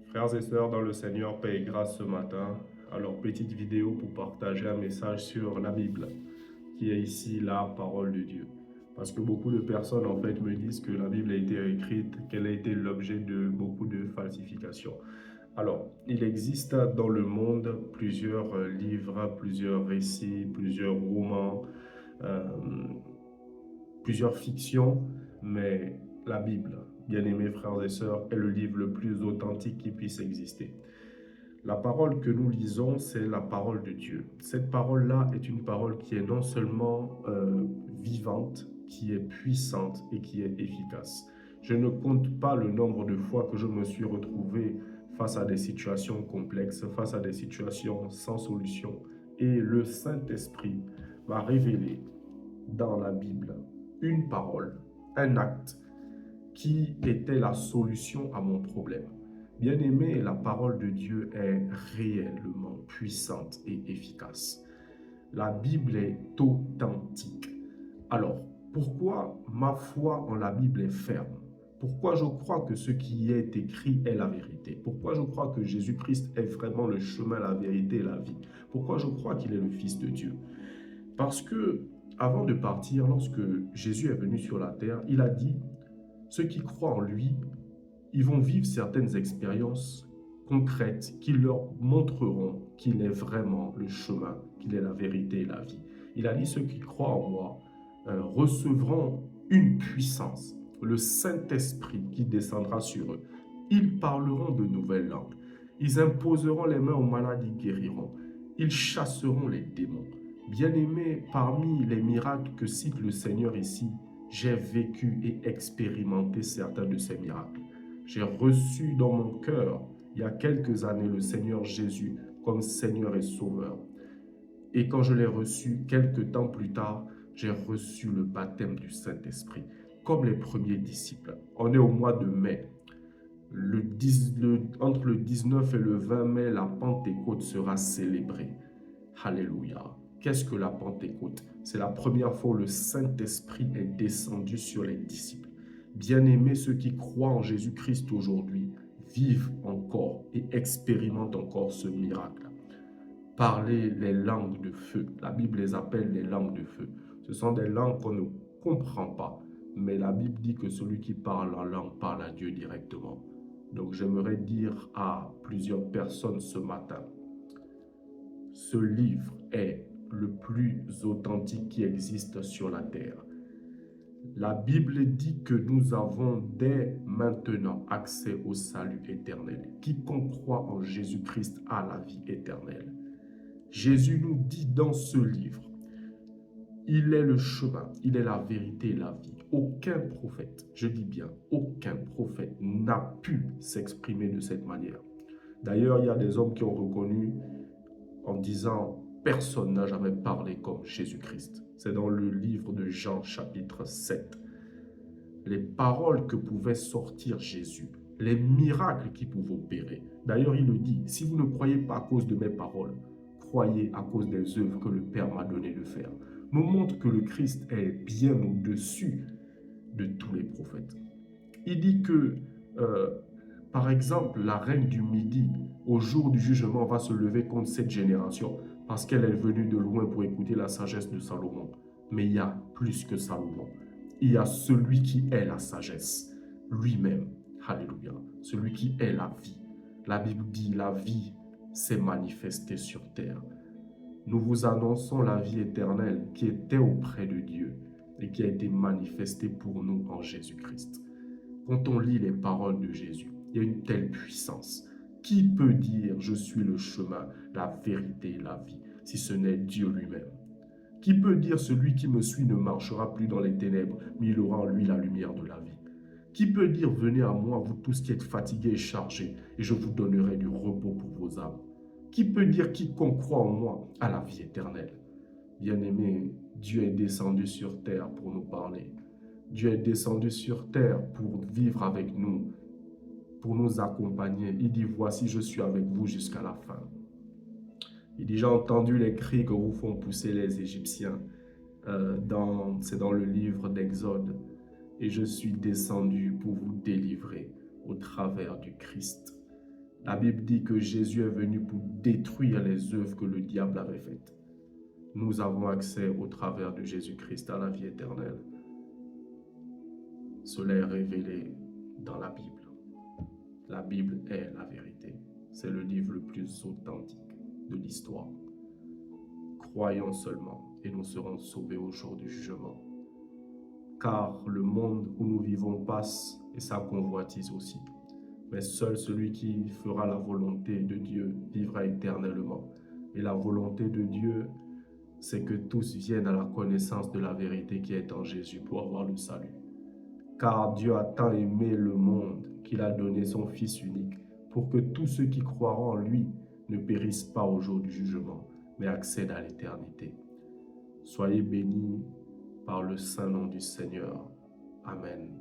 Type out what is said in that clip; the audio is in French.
Frères et sœurs dans le Seigneur, paix et grâce ce matin. Alors, petite vidéo pour partager un message sur la Bible, qui est ici la parole de Dieu. Parce que beaucoup de personnes, en fait, me disent que la Bible a été écrite, qu'elle a été l'objet de beaucoup de falsifications. Alors, il existe dans le monde plusieurs livres, plusieurs récits, plusieurs romans, euh, plusieurs fictions, mais la Bible, bien-aimés frères et sœurs, est le livre le plus authentique qui puisse exister. La parole que nous lisons, c'est la parole de Dieu. Cette parole-là est une parole qui est non seulement vivante, qui est puissante et qui est efficace. Je ne compte pas le nombre de fois que je me suis retrouvé face à des situations complexes, face à des situations sans solution. Et le Saint-Esprit m'a révélé dans la Bible une parole, un acte qui était la solution à mon problème. Bien-aimé, la parole de Dieu est réellement puissante et efficace. La Bible est authentique. Alors, pourquoi ma foi en la Bible est ferme? Pourquoi je crois que ce qui y est écrit est la vérité? Pourquoi je crois que Jésus-Christ est vraiment le chemin, la vérité et la vie? Pourquoi je crois qu'il est le Fils de Dieu? Parce que, avant de partir, lorsque Jésus est venu sur la terre, il a dit, ceux qui croient en lui, ils vont vivre certaines expériences concrètes qui leur montreront qu'il est vraiment le chemin, qu'il est la vérité et la vie. Il a dit, ceux qui croient en moi recevront une puissance, le Saint-Esprit qui descendra sur eux. Ils parleront de nouvelles langues. Ils imposeront les mains aux malades, ils guériront. Ils chasseront les démons. Bien-aimés, parmi les miracles que cite le Seigneur ici, j'ai vécu et expérimenté certains de ces miracles. J'ai reçu dans mon cœur, il y a quelques années, le Seigneur Jésus comme Seigneur et Sauveur. Et quand je l'ai reçu, quelques temps plus tard, j'ai reçu le baptême du Saint-Esprit, comme les premiers disciples. On est au mois de mai. Entre le 19 et le 20 mai, la Pentecôte sera célébrée. Alléluia. Qu'est-ce que la Pentecôte? C'est la première fois où le Saint-Esprit est descendu sur les disciples. Bien-aimés, ceux qui croient en Jésus-Christ aujourd'hui vivent encore et expérimentent encore ce miracle. Parler les langues de feu. La Bible les appelle les langues de feu. Ce sont des langues qu'on ne comprend pas. Mais la Bible dit que celui qui parle en langue parle à Dieu directement. Donc j'aimerais dire à plusieurs personnes ce matin, ce livre est le plus authentique qui existe sur la terre. La Bible dit que nous avons dès maintenant accès au salut éternel. Quiconque croit en Jésus-Christ a la vie éternelle. Jésus nous dit dans ce livre, il est le chemin, il est la vérité et la vie. Aucun prophète, je dis bien, aucun prophète n'a pu s'exprimer de cette manière. D'ailleurs, il y a des hommes qui ont reconnu en disant « Personne n'a jamais parlé comme Jésus-Christ ». C'est dans le livre de Jean chapitre 7. Les paroles que pouvait sortir Jésus, les miracles qu'il pouvait opérer. D'ailleurs, il le dit, si vous ne croyez pas à cause de mes paroles, croyez à cause des œuvres que le Père m'a donné de faire. Nous montre que le Christ est bien au-dessus de tous les prophètes. Il dit que, par exemple, la reine du Midi, au jour du jugement, va se lever contre cette génération parce qu'elle est venue de loin pour écouter la sagesse de Salomon. Mais il y a plus que Salomon. Il y a celui qui est la sagesse, lui-même. Alléluia. Celui qui est la vie. La Bible dit, la vie s'est manifestée sur terre. Nous vous annonçons la vie éternelle qui était auprès de Dieu et qui a été manifestée pour nous en Jésus-Christ. Quand on lit les paroles de Jésus, il y a une telle puissance. Qui peut dire « Je suis le chemin, la vérité et la vie » si ce n'est Dieu lui-même? Qui peut dire « Celui qui me suit ne marchera plus dans les ténèbres, mais il aura en lui la lumière de la vie » ? Qui peut dire « Venez à moi, vous tous qui êtes fatigués et chargés, et je vous donnerai du repos pour vos âmes » ? Qui peut dire « Quiconque croit en moi a la vie éternelle » ? Bien-aimé, Dieu est descendu sur terre pour nous parler. Dieu est descendu sur terre pour vivre avec nous, pour nous accompagner. Il dit, voici, je suis avec vous jusqu'à la fin. Il dit, j'ai entendu les cris que vous font pousser les Égyptiens. C'est dans le livre d'Exode. Et je suis descendu pour vous délivrer au travers du Christ. La Bible dit que Jésus est venu pour détruire les œuvres que le diable avait faites. Nous avons accès au travers de Jésus-Christ à la vie éternelle. Cela est révélé dans la Bible. La Bible est la vérité. C'est le livre le plus authentique de l'histoire. Croyons seulement et nous serons sauvés au jour du jugement. Car le monde où nous vivons passe et sa convoitise aussi. Mais seul celui qui fera la volonté de Dieu vivra éternellement. Et la volonté de Dieu, c'est que tous viennent à la connaissance de la vérité qui est en Jésus pour avoir le salut. Car Dieu a tant aimé le monde qu'il a donné son Fils unique pour que tous ceux qui croiront en lui ne périssent pas au jour du jugement, mais accèdent à l'éternité. Soyez bénis par le saint nom du Seigneur. Amen.